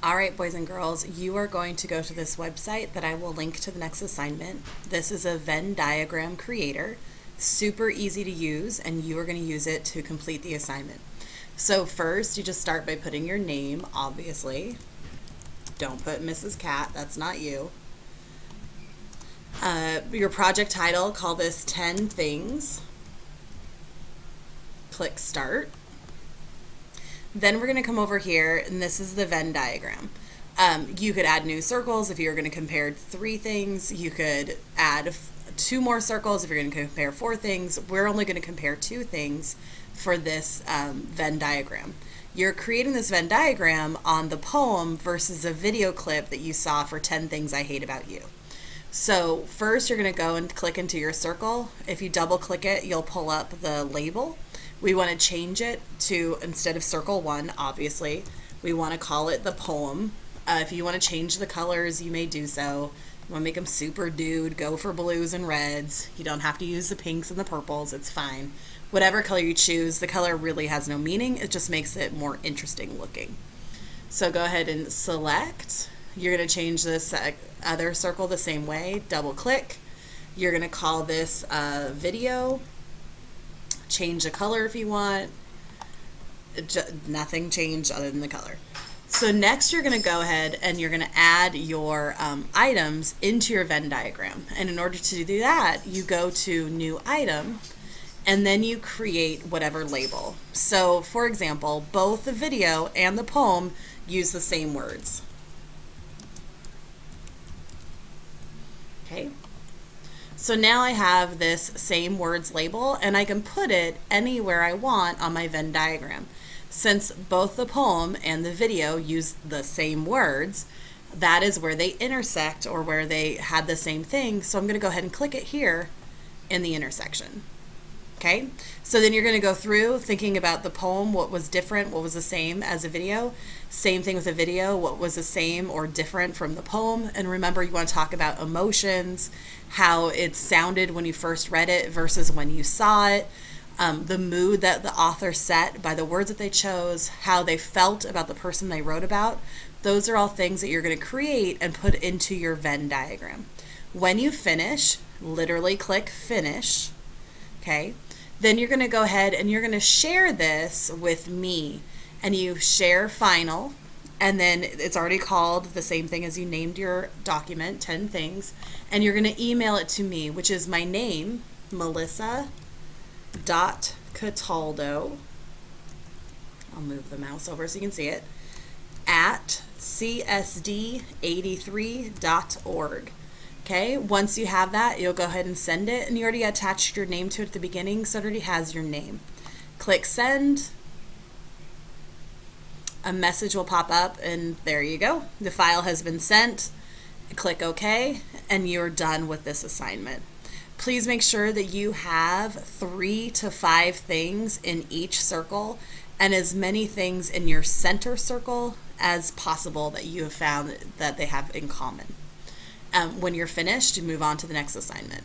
All right, boys and girls, you are going to go to this website that I will link to the next assignment. This is a Venn diagram creator, super easy to use, and you are going to use it to complete the assignment. So first, you just start by putting your name, obviously. Don't put Mrs. Cat, that's not you. Your project title, call this 10 things. Click start. Then we're going to come over here, and this is the Venn diagram. You could add new circles if you're going to compare 3 things. You could add 2 more circles if you're going to compare 4 things. We're only going to compare 2 things for this Venn diagram. You're creating this Venn diagram on the poem versus a video clip that you saw for 10 Things I Hate About You. So first you're going to go and click into your circle. If you double click it, you'll pull up the label. We want to change it to, instead of circle 1, obviously, we want to call it the poem. If you want to change the colors, you may do so. You want to make them super dude, go for blues and reds. You don't have to use the pinks and the purples, it's fine. Whatever color you choose, the color really has no meaning, it just makes it more interesting looking. So go ahead and select. You're going to change this other circle the same way, double click. You're going to call this video. Change the color if you want. Nothing changed other than the color. So next you're going to go ahead and you're going to add your items into your Venn diagram. And in order to do that, you go to new item and then you create whatever label. So for example, both the video and the poem use the same words. Okay. So now I have this same words label and I can put it anywhere I want on my Venn diagram. Since both the poem and the video use the same words, that is where they intersect or where they had the same thing. So I'm going to go ahead and click it here in the intersection. Okay, so then you're going to go through thinking about the poem, what was different, what was the same as a video. Same thing with the video, what was the same or different from the poem. And remember, you want to talk about emotions, how it sounded when you first read it versus when you saw it, the mood that the author set by the words that they chose, how they felt about the person they wrote about. Those are all things that you're going to create and put into your Venn diagram. When you finish, literally click finish. Okay, then you're going to go ahead and you're going to share this with me, and you share final, and then it's already called the same thing as you named your document, 10 things, and you're going to email it to me, which is my name, Melissa.Cataldo, I'll move the mouse over so you can see it, at csd83.org. Okay, once you have that, you'll go ahead and send it, and you already attached your name to it at the beginning, so it already has your name. Click send. A message will pop up, and there you go. The file has been sent. Click OK, and you're done with this assignment. Please make sure that you have 3 to 5 things in each circle and as many things in your center circle as possible that you have found that they have in common. When you're finished, you move on to the next assignment.